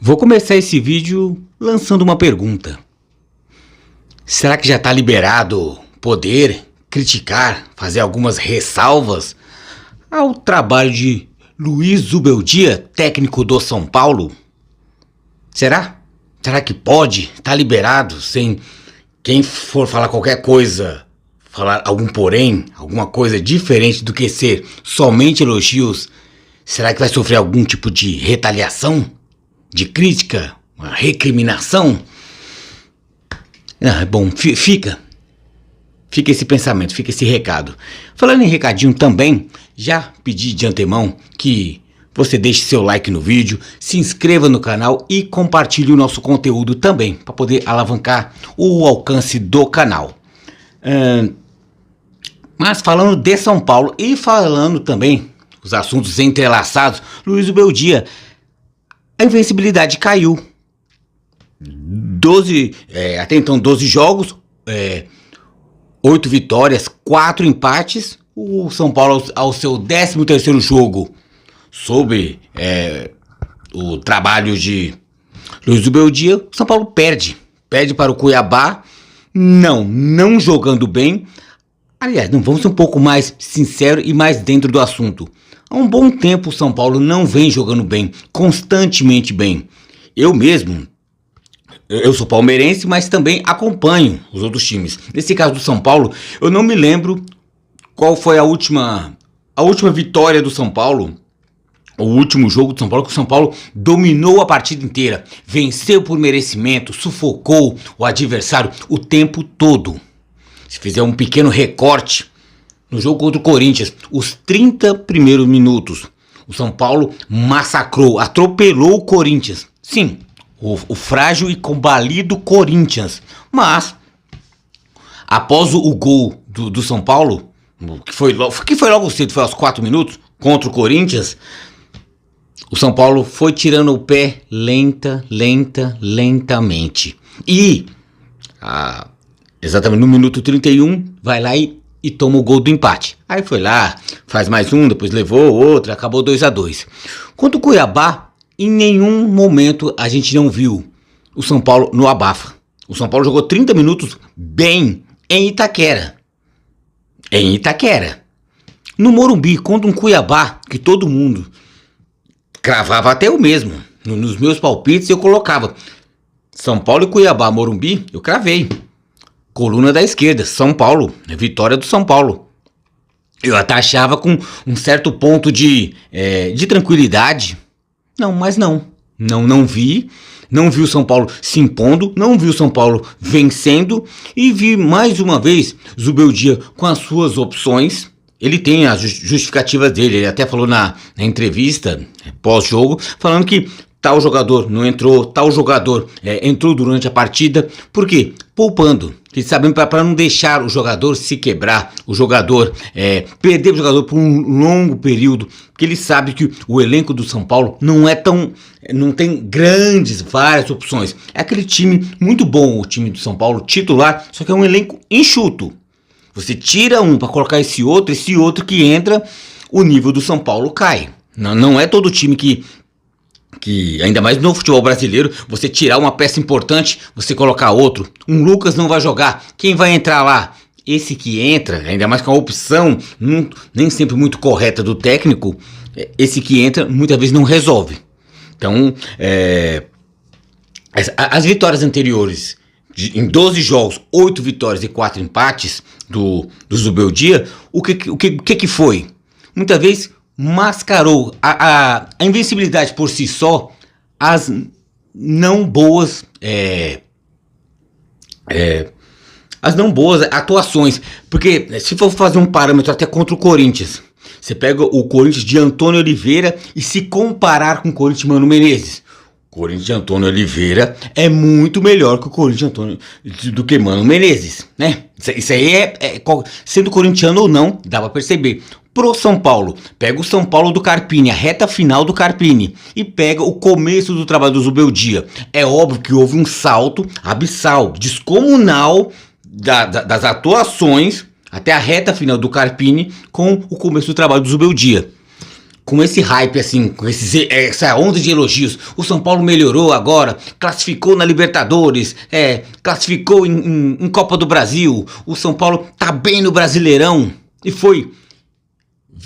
Vou começar esse vídeo lançando uma pergunta. Será que já está liberado poder criticar, fazer algumas ressalvas ao trabalho de Luiz Zubeldia, técnico do São Paulo? Será? Será que pode? Está liberado sem quem for falar qualquer coisa, falar algum porém, alguma coisa diferente do que ser somente elogios? Será que vai sofrer algum tipo de retaliação? De crítica? Uma recriminação? Bom, fica esse pensamento, fica esse recado. Falando em recadinho também, já pedi de antemão que você deixe seu like no vídeo, se inscreva no canal e compartilhe o nosso conteúdo também, para poder alavancar o alcance do canal. Mas falando de São Paulo e falando também os assuntos entrelaçados, Luiz Zubeldia, a invencibilidade caiu. Até então 12 jogos, 8 vitórias, 4 empates. O São Paulo ao seu 13º jogo sob o trabalho de Luiz Zubeldia, o São Paulo perde para o Cuiabá, não jogando bem. Aliás, vamos ser um pouco mais sincero e mais dentro do assunto. Há um bom tempo o São Paulo não vem jogando bem, constantemente bem. Eu sou palmeirense, mas também acompanho os outros times. Nesse caso do São Paulo, eu não me lembro qual foi a última vitória do São Paulo, o último jogo do São Paulo, que o São Paulo dominou a partida inteira, venceu por merecimento, sufocou o adversário o tempo todo. Se fizer um pequeno recorte, no jogo contra o Corinthians, os 30 primeiros minutos, o São Paulo massacrou, atropelou o Corinthians. Sim, o frágil e combalido Corinthians. Mas, após o gol do São Paulo, que foi logo cedo, foi aos 4 minutos, contra o Corinthians, o São Paulo foi tirando o pé lentamente. E, exatamente no minuto 31, vai lá e toma o gol do empate. Aí foi lá, faz mais um, depois levou outro, acabou 2-2. Contra o Cuiabá, em nenhum momento a gente não viu o São Paulo no abafa. O São Paulo jogou 30 minutos bem em Itaquera. No Morumbi, contra um Cuiabá que todo mundo cravava, até eu mesmo. Nos meus palpites eu colocava São Paulo e Cuiabá, Morumbi, eu cravei. Coluna da esquerda, São Paulo, vitória do São Paulo. Eu até achava com um certo ponto de tranquilidade. Não vi o São Paulo se impondo, não vi o São Paulo vencendo e vi mais uma vez Zubeldia com as suas opções. Ele tem as justificativas dele, ele até falou na entrevista pós-jogo, falando que tal jogador não entrou, tal jogador entrou durante a partida. Por quê? Poupando. Ele sabe para não deixar o jogador se quebrar, o jogador perder o jogador por um longo período, porque ele sabe que o elenco do São Paulo não tem várias opções. É aquele time muito bom, o time do São Paulo titular, só que é um elenco enxuto. Você tira um para colocar esse outro que entra, o nível do São Paulo cai. Não é todo time que ainda mais no futebol brasileiro, você tirar uma peça importante, você colocar outro. Um Lucas não vai jogar, quem vai entrar lá? Esse que entra, ainda mais com a opção nem sempre muito correta do técnico, esse que entra muitas vezes não resolve. Então, as vitórias anteriores, em 12 jogos, 8 vitórias e 4 empates do Zubeldia, o que foi? Muitas vezes mascarou a invencibilidade por si só, as não boas atuações. Porque se for fazer um parâmetro até contra o Corinthians, você pega o Corinthians de Antônio Oliveira e se comparar com o Corinthians de Mano Menezes, o Corinthians de Antônio Oliveira é muito melhor que o Corinthians do que Mano Menezes, né? Isso aí sendo corintiano ou não, dá pra perceber. Pro São Paulo, pega o São Paulo do Carpini, a reta final do Carpini, e pega o começo do trabalho do Zubeldia. É óbvio que houve um salto abissal, descomunal das atuações até a reta final do Carpini com o começo do trabalho do Zubeldia. com esse hype, assim, com essa onda de elogios. O São Paulo melhorou agora, classificou na Libertadores, classificou em Copa do Brasil. O São Paulo tá bem no Brasileirão. E foi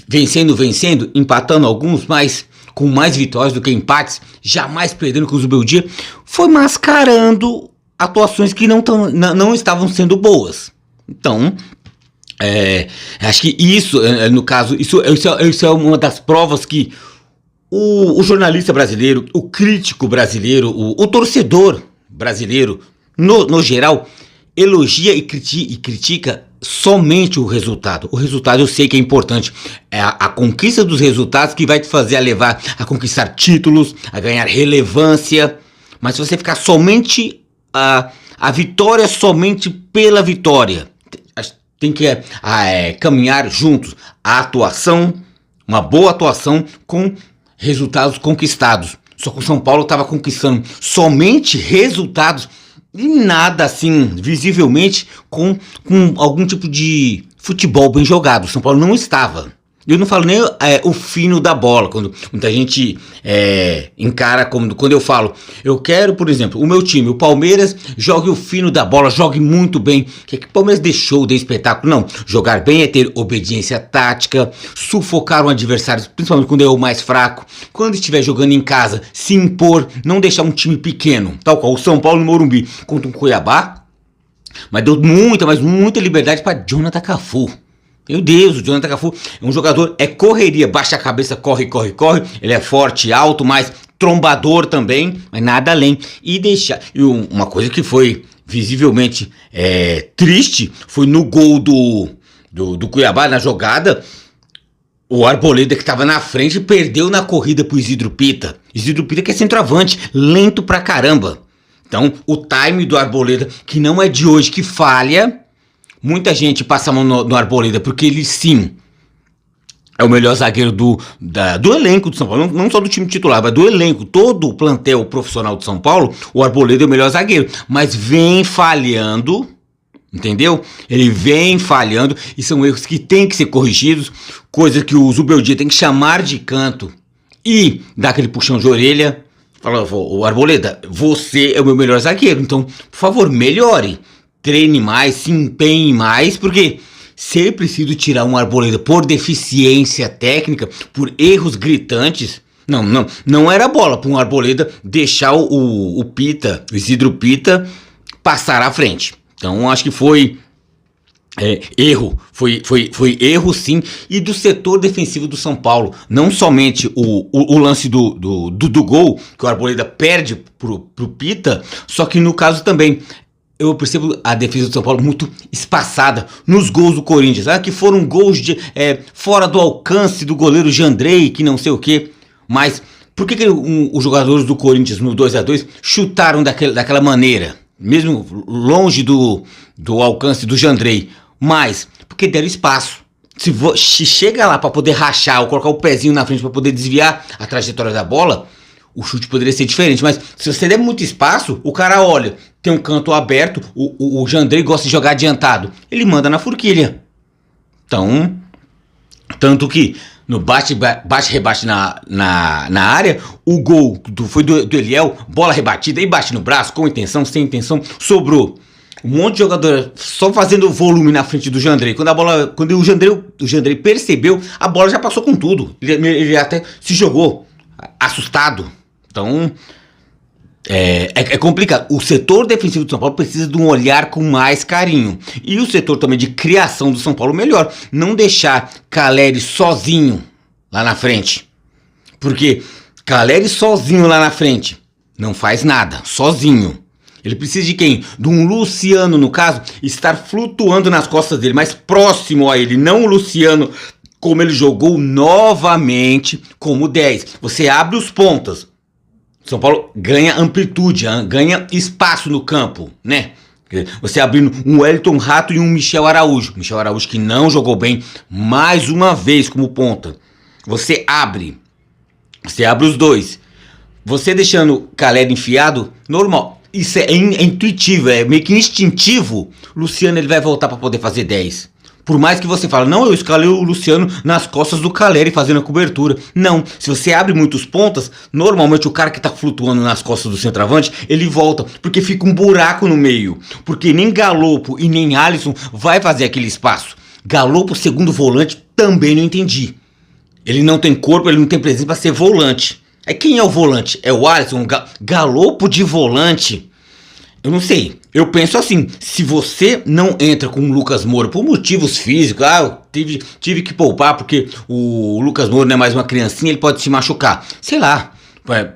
vencendo, empatando alguns, mas com mais vitórias do que empates, jamais perdendo com o Zubeldia. Foi mascarando atuações que não estavam sendo boas. Então, acho que isso, no caso, isso é uma das provas que o jornalista brasileiro, o crítico brasileiro, o torcedor brasileiro, no geral, elogia e critica somente o resultado. O resultado eu sei que é importante. É a conquista dos resultados que vai te fazer levar a conquistar títulos, a ganhar relevância. Mas se você ficar somente a vitória somente pela vitória, tem que caminhar juntos. A atuação, uma boa atuação com resultados conquistados. Só que o São Paulo estava conquistando somente resultados e nada assim, visivelmente, com algum tipo de futebol bem jogado. O São Paulo não estava. Eu não falo nem o fino da bola, quando muita gente encara como... Quando eu falo, eu quero, por exemplo, o meu time, o Palmeiras, jogue o fino da bola, jogue muito bem. O que o Palmeiras deixou de espetáculo? Não, jogar bem é ter obediência tática, sufocar um adversário, principalmente quando é o mais fraco. Quando estiver jogando em casa, se impor, não deixar um time pequeno, tal qual o São Paulo no Morumbi contra um Cuiabá, mas deu muita liberdade para Jonathan Cafu. Meu Deus, o Jonathan Cafu é um jogador, correria, baixa a cabeça, corre, ele é forte, alto, mas trombador também, mas nada além. E uma coisa que foi visivelmente triste, foi no gol do Cuiabá, na jogada, o Arboleda que estava na frente perdeu na corrida pro Isidro Pita. Isidro Pita que é centroavante, lento pra caramba. Então, o time do Arboleda, que não é de hoje, que falha... Muita gente passa a mão no Arboleda, porque ele sim é o melhor zagueiro do elenco do São Paulo, não só do time titular, mas do elenco, todo o plantel profissional de São Paulo, o Arboleda é o melhor zagueiro, mas vem falhando, entendeu? Ele vem falhando e são erros que tem que ser corrigidos, coisa que o Zubeldia tem que chamar de canto e dar aquele puxão de orelha, falar, o Arboleda, você é o meu melhor zagueiro, então, por favor, melhore. Treine mais, se empenhe mais, porque se preciso tirar um Arboleda por deficiência técnica, por erros gritantes, não era bola para um Arboleda deixar o Pita, o Isidro Pita, passar à frente. Então acho que foi erro, foi erro sim, e do setor defensivo do São Paulo, não somente o lance do gol, que o Arboleda perde pro Pita, só que no caso também, eu percebo a defesa do São Paulo muito espaçada nos gols do Corinthians, que foram gols fora do alcance do goleiro Jandrei, que não sei o que, mas por que os jogadores do Corinthians no 2-2 chutaram daquela maneira, mesmo longe do alcance do Jandrei? Mas porque deram espaço. Se chega lá para poder rachar ou colocar o pezinho na frente para poder desviar a trajetória da bola, o chute poderia ser diferente, mas se você der muito espaço, o cara olha, tem um canto aberto, o Jandrei gosta de jogar adiantado, ele manda na forquilha. Então, tanto que no bate-rebate na área, o gol foi do Eliel, bola rebatida, e bate no braço, com intenção, sem intenção, sobrou um monte de jogador só fazendo volume na frente do Jandrei. Quando o Jandrei percebeu, a bola já passou com tudo, ele até se jogou assustado. Então, é complicado. O setor defensivo do São Paulo precisa de um olhar com mais carinho. E o setor também de criação do São Paulo melhor. Não deixar Calleri sozinho lá na frente. Porque Calleri sozinho lá na frente não faz nada, sozinho. Ele precisa de quem? De um Luciano, no caso, estar flutuando nas costas dele, mais próximo a ele. Não o Luciano, como ele jogou novamente como 10. Você abre os pontas. São Paulo ganha amplitude, ganha espaço no campo, né? Você abrindo um Wellington Rato e um Michel Araújo. Michel Araújo que não jogou bem mais uma vez como ponta. Você abre os dois. Você deixando Calleri enfiado, normal. Isso é intuitivo, é meio que instintivo. Luciano ele vai voltar para poder fazer 10. Por mais que você fale, não, eu escalei o Luciano nas costas do Caleri fazendo a cobertura. Não, se você abre muitos pontas, normalmente o cara que tá flutuando nas costas do centroavante, ele volta, porque fica um buraco no meio. Porque nem Galopo e nem Alisson vai fazer aquele espaço. Galopo, segundo volante, também não entendi. Ele não tem corpo, ele não tem presença para ser volante. Aí quem é o volante? É o Alisson? Galopo de volante? Eu não sei. Eu penso assim, se você não entra com o Lucas Moura por motivos físicos, eu tive que poupar porque o Lucas Moura não é mais uma criancinha, ele pode se machucar. Sei lá,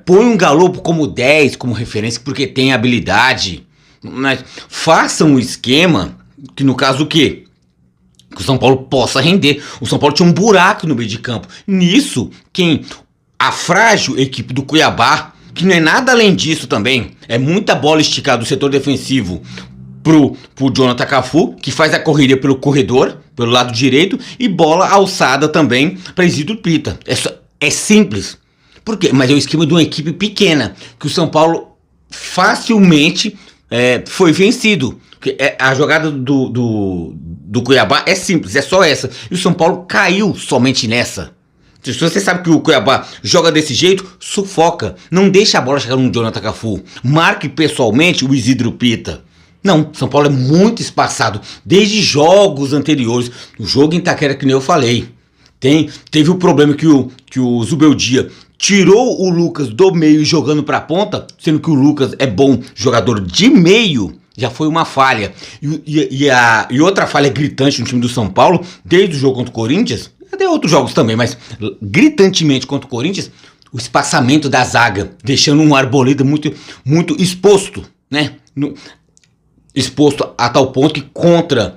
põe um Galopo como 10, como referência, porque tem habilidade. Mas faça um esquema, que no caso o quê? Que o São Paulo possa render. O São Paulo tinha um buraco no meio de campo. Nisso, a frágil equipe do Cuiabá, que não é nada além disso também, é muita bola esticada do setor defensivo pro Jonathan Cafu, que faz a correria pelo corredor, pelo lado direito, e bola alçada também para Isidro Pita. É simples. Por quê? Mas é o esquema de uma equipe pequena, que o São Paulo facilmente foi vencido. A jogada do Cuiabá é simples, é só essa. E o São Paulo caiu somente nessa. Se você sabe que o Cuiabá joga desse jeito, sufoca. Não deixa a bola chegar no Jonathan Cafu. Marque pessoalmente o Isidro Pita. Não, São Paulo é muito espaçado. Desde jogos anteriores. O jogo em Itaquera, que nem eu falei. Teve o problema que o Zubeldia tirou o Lucas do meio jogando pra ponta, sendo que o Lucas é bom jogador de meio. Já foi uma falha. E outra falha gritante no time do São Paulo, desde o jogo contra o Corinthians, até outros jogos também, mas gritantemente contra o Corinthians, o espaçamento da zaga, deixando um Arboleda muito, muito exposto, né? Exposto a tal ponto que contra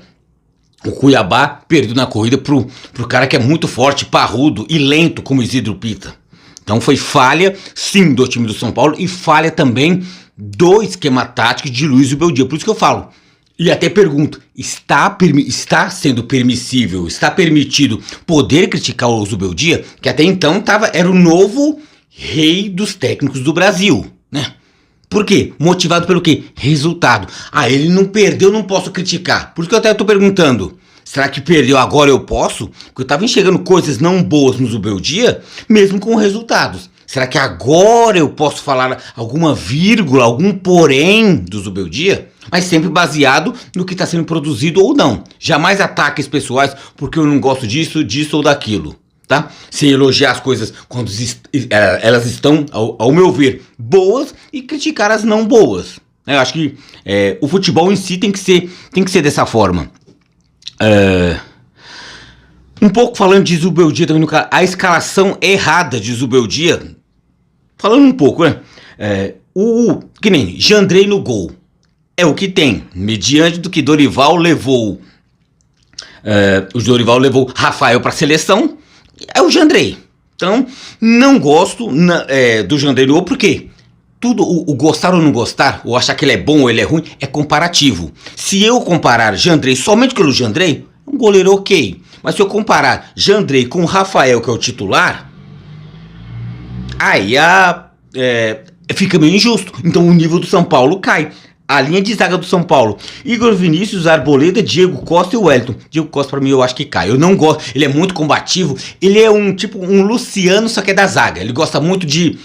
o Cuiabá perdeu na corrida pro cara que é muito forte, parrudo e lento como Isidro Pita. Então foi falha, sim, do time do São Paulo e falha também do esquema tático de Luiz Zubeldia. Por isso que eu falo. E até pergunto, está sendo permissível, está permitido poder criticar o Zubeldia, que até então era o novo rei dos técnicos do Brasil, né? Por quê? Motivado pelo quê? Resultado. Ele não perdeu, não posso criticar. Por isso que eu até estou perguntando, será que perdeu agora eu posso? Porque eu estava enxergando coisas não boas no Zubeldia, mesmo com resultados. Será que agora eu posso falar alguma vírgula, algum porém do Zubeldia? Mas sempre baseado no que está sendo produzido ou não. Jamais ataques pessoais porque eu não gosto disso ou daquilo. Tá? Sem elogiar as coisas quando elas estão, ao meu ver, boas e criticar as não boas. Eu acho que o futebol em si tem que ser dessa forma. Um pouco falando de Zubeldia também, a escalação errada de Zubeldia. Falando um pouco, né? Que nem Jandrei no gol. É o que tem, mediante do que Dorival levou. O Dorival levou Rafael para a seleção. É o Jandrei. Então, não gosto do Jandrei no gol, porque tudo, o gostar ou não gostar, ou achar que ele é bom ou ele é ruim, é comparativo. Se eu comparar Jandrei somente pelo Jandrei, é um goleiro ok. Mas se eu comparar Jandrei com o Rafael, que é o titular, aí fica meio injusto. Então o nível do São Paulo cai. A linha de zaga do São Paulo: Igor Vinícius, Arboleda, Diego Costa e Wellington. Diego Costa pra mim eu acho que cai. Eu não gosto, ele é muito combativo. Ele é um Luciano, só que é da zaga. Ele gosta muito de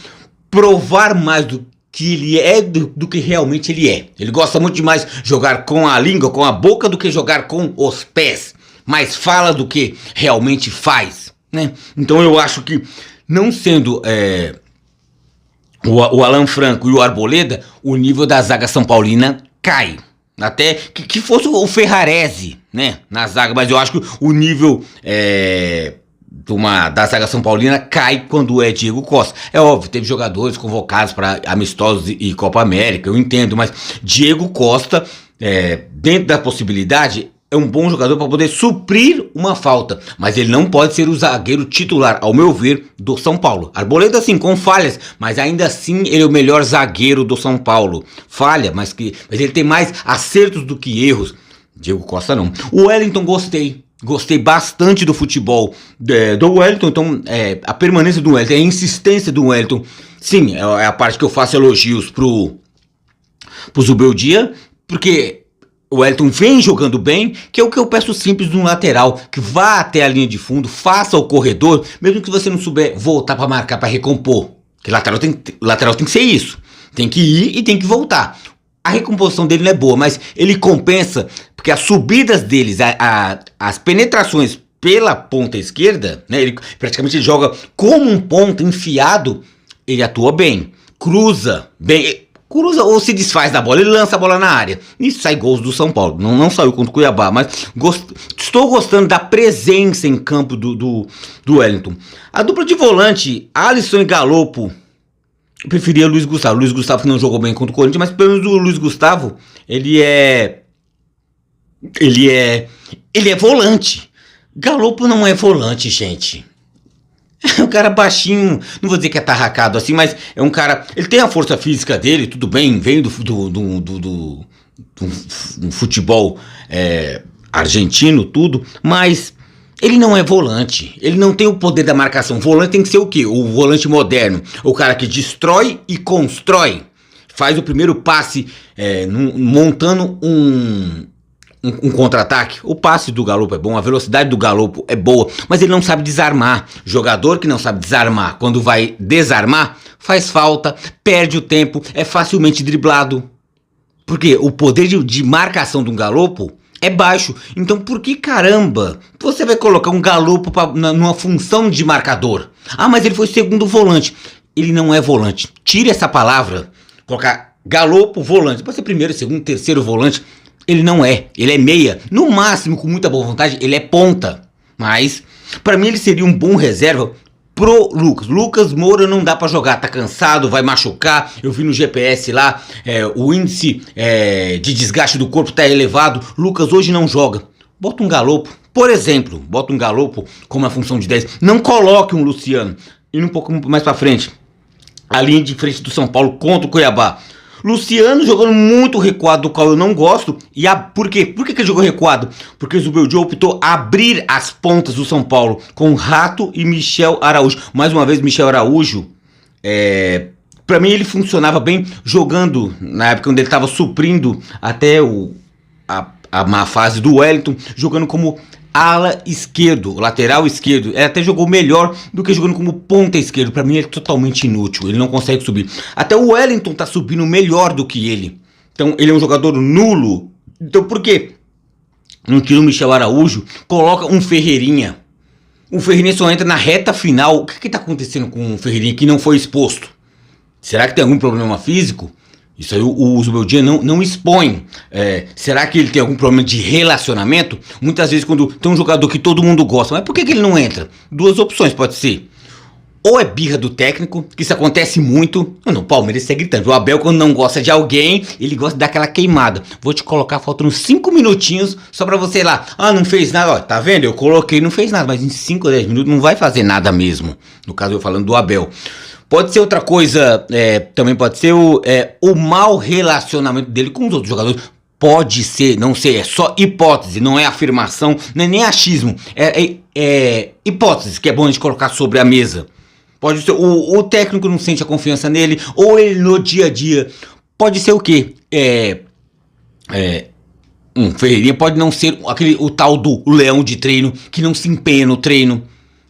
provar mais do que ele é do que realmente ele é. Ele gosta muito de mais jogar com a língua, com a boca, do que jogar com os pés. Mais fala do que realmente faz, né? Então eu acho que, não sendo o Alan Franco e o Arboleda, o nível da zaga São Paulina cai. Até que fosse o Ferrarese, né, na zaga, mas eu acho que o nível da zaga São Paulina cai quando é Diego Costa. É óbvio, teve jogadores convocados para amistosos e Copa América, eu entendo, mas Diego Costa, dentro da possibilidade, é um bom jogador para poder suprir uma falta, mas ele não pode ser o zagueiro titular, ao meu ver, do São Paulo. Arboleda sim, com falhas, mas ainda assim ele é o melhor zagueiro do São Paulo. Falha, mas ele tem mais acertos do que erros. Diego Costa não. O Wellington gostei bastante do futebol do Wellington. Então a permanência do Wellington, a insistência do Wellington, sim, é a parte que eu faço elogios pro Zubeldia, porque o Wellington vem jogando bem, que é o que eu peço simples de um lateral, que vá até a linha de fundo, faça o corredor, mesmo que você não souber voltar para marcar, para recompor. Porque lateral tem que ser isso. Tem que ir e tem que voltar. A recomposição dele não é boa, mas ele compensa, porque as subidas deles, as penetrações pela ponta esquerda, né, ele praticamente joga como um ponta enfiado, ele atua bem, cruza ou se desfaz da bola, ele lança a bola na área. Isso sai gols do São Paulo. Não saiu contra o Cuiabá, mas estou gostando da presença em campo do Wellington. A dupla de volante, Alisson e Galopo, eu preferia o Luiz Gustavo. O Luiz Gustavo não jogou bem contra o Corinthians, mas pelo menos o Luiz Gustavo, ele é volante. Galopo não é volante, gente. É um cara baixinho, não vou dizer que é tarracado assim, mas é um cara, ele tem a força física dele, tudo bem, veio do futebol argentino, tudo, mas ele não é volante, ele não tem o poder da marcação. Volante tem que ser o quê? O volante moderno, o cara que destrói e constrói, faz o primeiro passe montando um contra-ataque. O passe do Galopo é bom, a velocidade do Galopo é boa, mas ele não sabe desarmar. Jogador que não sabe desarmar, quando vai desarmar, faz falta, perde o tempo, é facilmente driblado. Porque o poder de marcação de um Galopo é baixo. Então por que caramba você vai colocar um Galopo numa função de marcador? Ah, mas ele foi segundo volante. Ele não é volante. Tire essa palavra, colocar Galopo volante, pode ser primeiro, segundo, terceiro volante. Ele não é, ele é meia, no máximo com muita boa vontade ele é ponta, mas para mim ele seria um bom reserva pro Lucas Moura. Não dá para jogar, tá cansado, vai machucar. Eu vi no GPS lá, o índice de desgaste do corpo tá elevado. Lucas hoje não joga, bota um Galopo, por exemplo, bota um Galopo como a função de 10, não coloque um Luciano. E um pouco mais para frente, a linha de frente do São Paulo contra o Cuiabá, Luciano jogando muito recuado, do qual eu não gosto. E por quê? Por que ele jogou recuado? Porque o Zubeldia optou abrir as pontas do São Paulo com Rato e Michel Araújo. Mais uma vez, Michel Araújo, pra mim ele funcionava bem jogando na época onde ele estava suprindo até a má fase do Wellington, jogando como ala esquerdo, lateral esquerdo. Ele até jogou melhor do que jogando como ponta esquerdo. Pra mim ele é totalmente inútil, ele não consegue subir. Até o Wellington tá subindo melhor do que ele. Então ele é um jogador nulo. Então por quê? Não tira o Michel Araújo, coloca um Ferreirinha. O Ferreirinha só entra na reta final. O que tá acontecendo com o Ferreirinha que não foi exposto? Será que tem algum problema físico? Isso aí o Zubeldia não expõe. Será que ele tem algum problema de relacionamento? Muitas vezes quando tem um jogador que todo mundo gosta, mas por que ele não entra? Duas opções pode ser. Ou é birra do técnico, que isso acontece muito. No Palmeiras você é gritante. O Abel, quando não gosta de alguém, ele gosta de dar aquela queimada. Vou te colocar faltando 5 minutinhos só pra você ir lá. Ah, não fez nada. Ó, tá vendo? Eu coloquei, não fez nada. Mas em 5 ou 10 minutos não vai fazer nada mesmo. No caso eu falando do Abel. Pode ser outra coisa, também pode ser o mau relacionamento dele com os outros jogadores. Pode ser, não sei, é só hipótese, não é afirmação, não é nem achismo. É hipótese que é bom a gente colocar sobre a mesa. Pode ser o técnico não sente a confiança nele, ou ele no dia a dia. Pode ser o quê? Ferreirinha pode não ser o tal do leão de treino, que não se empenha no treino.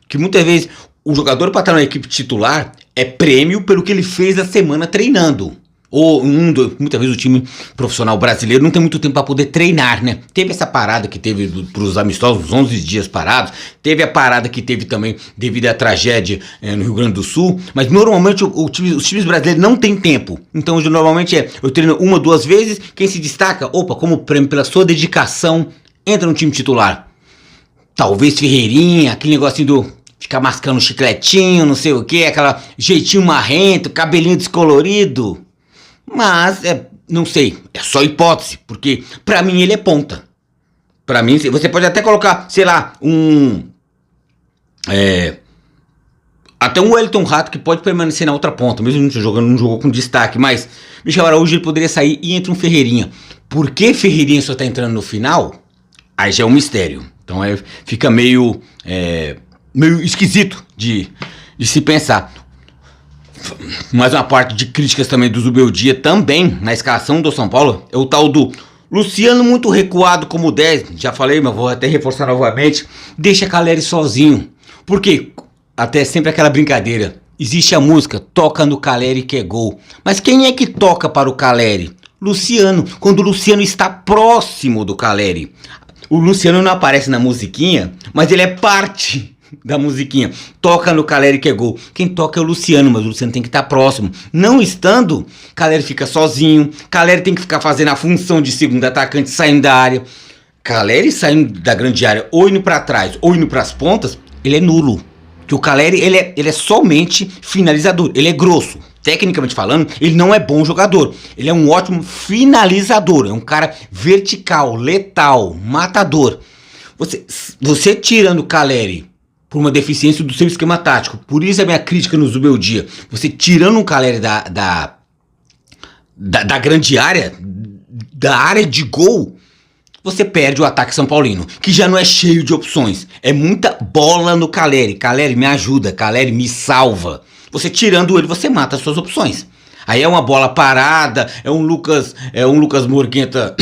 Que muitas vezes o jogador para estar na equipe titular é prêmio pelo que ele fez a semana treinando. Ou muitas vezes o time profissional brasileiro não tem muito tempo para poder treinar, né? Teve essa parada que teve para os amistosos, uns 11 dias parados. Teve a parada que teve também devido à tragédia no Rio Grande do Sul. Mas normalmente os times brasileiros não têm tempo. Então hoje normalmente eu treino 1 ou 2 vezes. Quem se destaca, como prêmio pela sua dedicação, entra no time titular. Talvez Ferreirinha, aquele negocinho do ficar mascando chicletinho, não sei o que, aquela jeitinho marrento, cabelinho descolorido. Mas, não sei, é só hipótese, porque pra mim ele é ponta. Pra mim, você pode até colocar, sei lá, até um Wellington Rato que pode permanecer na outra ponta, mesmo não jogou com destaque, mas Michel Araújo ele poderia sair e entra um Ferreirinha. Por que Ferreirinha só tá entrando no final? Aí já é um mistério. Então fica meio esquisito de se pensar. Mais uma parte de críticas também do Zubeldia também na escalação do São Paulo é o tal do Luciano muito recuado como 10, já falei, mas vou até reforçar novamente. Deixa Caleri sozinho. Por quê? Até sempre aquela brincadeira. Existe a música, toca no Caleri que é gol. Mas quem é que toca para o Caleri? Luciano, quando o Luciano está próximo do Caleri. O Luciano não aparece na musiquinha, mas ele é parte da musiquinha. Toca no Caleri que é gol. Quem toca é o Luciano, mas o Luciano tem que estar próximo. Não estando, Caleri fica sozinho. Caleri tem que ficar fazendo a função de segundo atacante, saindo da área. Caleri saindo da grande área, ou indo para trás, ou indo para as pontas, ele é nulo. Que o Caleri, ele é somente finalizador, ele é grosso. Tecnicamente falando, ele não é bom jogador. Ele é um ótimo finalizador, é um cara vertical, letal, matador. Você tirando o Caleri por uma deficiência do seu esquema tático, por isso a minha crítica no Zubeldia, você tirando o Caleri da grande área, da área de gol, você perde o ataque São Paulino, que já não é cheio de opções. É muita bola no Caleri. Caleri me ajuda, Caleri me salva. Você tirando ele, você mata as suas opções. Aí é uma bola parada, é um Lucas Moura que entra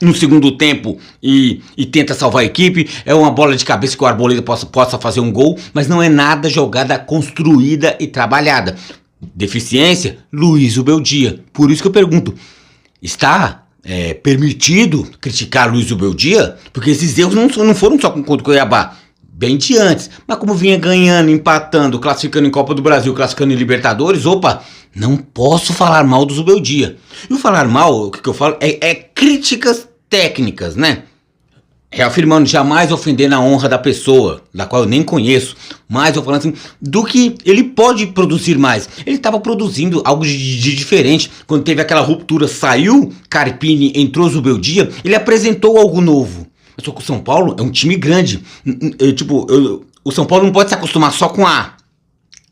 no segundo tempo e tenta salvar a equipe. É uma bola de cabeça que o Arboleda possa fazer um gol, mas não é nada jogada construída e trabalhada. Deficiência, Luiz Zubeldia. Por isso que eu pergunto, está permitido criticar Luiz Zubeldia? Porque esses erros não foram só contra o Cuiabá, bem de antes. Mas como vinha ganhando, empatando, classificando em Copa do Brasil, classificando em Libertadores, opa, não posso falar mal do Zubeldia. E o falar mal, o que eu falo, é críticas técnicas, né? Reafirmando, jamais ofendendo a honra da pessoa, da qual eu nem conheço, mas eu falando assim, do que ele pode produzir mais. Ele estava produzindo algo de diferente. Quando teve aquela ruptura, saiu Carpini, entrou Zubeldia, ele apresentou algo novo. Só que o São Paulo é um time grande. O São Paulo não pode se acostumar só com a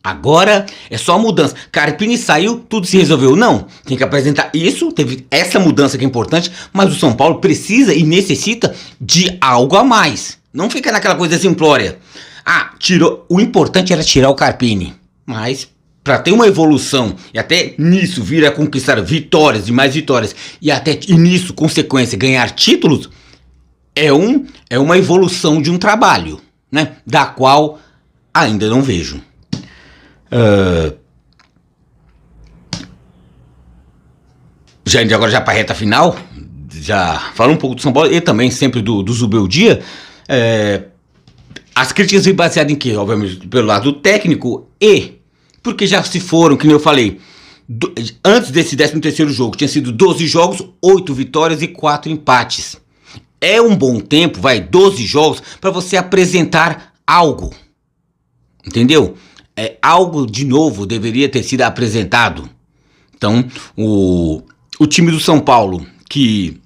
agora é só mudança. Carpini saiu, tudo se resolveu. Não, tem que apresentar isso, teve essa mudança que é importante, mas o São Paulo precisa e necessita de algo a mais. Não fica naquela coisa simplória. Tirou. O importante era tirar o Carpini, mas para ter uma evolução e até nisso vir a conquistar vitórias e mais vitórias e até nisso, consequência, ganhar títulos, é uma evolução de um trabalho, né? Da qual ainda não vejo. Agora já para a reta final, já falo um pouco do São Paulo e também sempre do Zubeldia. As críticas vêm baseadas em quê? Obviamente pelo lado técnico e porque já se foram, que nem eu falei, antes desse 13º jogo, tinha sido 12 jogos, 8 vitórias e 4 empates. É um bom tempo, 12 jogos, para você apresentar algo, entendeu? Algo de novo deveria ter sido apresentado. Então, o time do São Paulo, que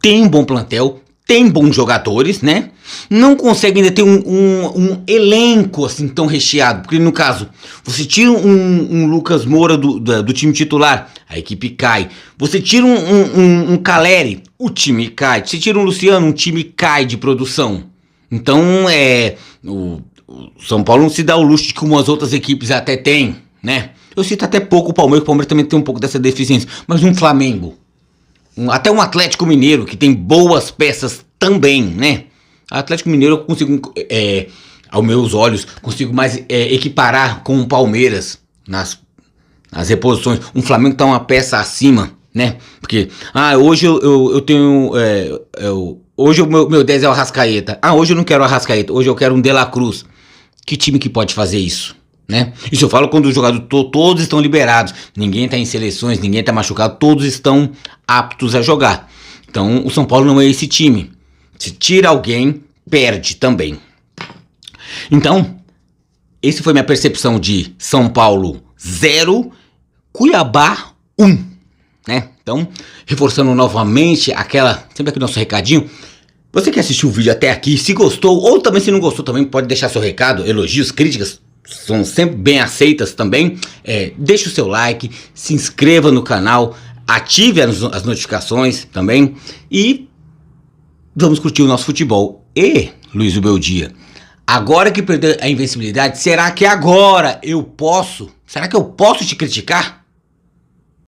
tem um bom plantel, tem bons jogadores, né? Não consegue ainda ter um elenco assim tão recheado. Porque no caso, você tira um Lucas Moura do time titular, a equipe cai. Você tira um Caleri, o time cai. Você tira um Luciano, um time cai de produção. Então, o São Paulo não se dá o luxo de como as outras equipes até têm, né? Eu cito até pouco o Palmeiras também tem um pouco dessa deficiência. Mas um Flamengo, até um Atlético Mineiro, que tem boas peças também, né? Atlético Mineiro eu consigo, aos meus olhos, consigo mais equiparar com o Palmeiras nas reposições. Um Flamengo tá uma peça acima, né? Porque, hoje eu tenho... hoje o meu 10 é o Arrascaeta. Hoje eu não quero o Arrascaeta, hoje eu quero um De La Cruz. Que time que pode fazer isso, né? Isso eu falo quando os jogadores todos estão liberados. Ninguém está em seleções, ninguém está machucado, todos estão aptos a jogar. Então o São Paulo não é esse time. Se tira alguém, perde também. Então, essa foi minha percepção de São Paulo 0, Cuiabá 1, né? Então, reforçando novamente sempre aquele nosso recadinho. Você que assistiu o vídeo até aqui, se gostou, ou também se não gostou, também pode deixar seu recado, elogios, críticas, são sempre bem aceitas também. Deixe o seu like, se inscreva no canal, ative as notificações também e vamos curtir o nosso futebol. E, Luiz Zubeldia, agora que perdeu a invencibilidade, será que agora eu posso te criticar?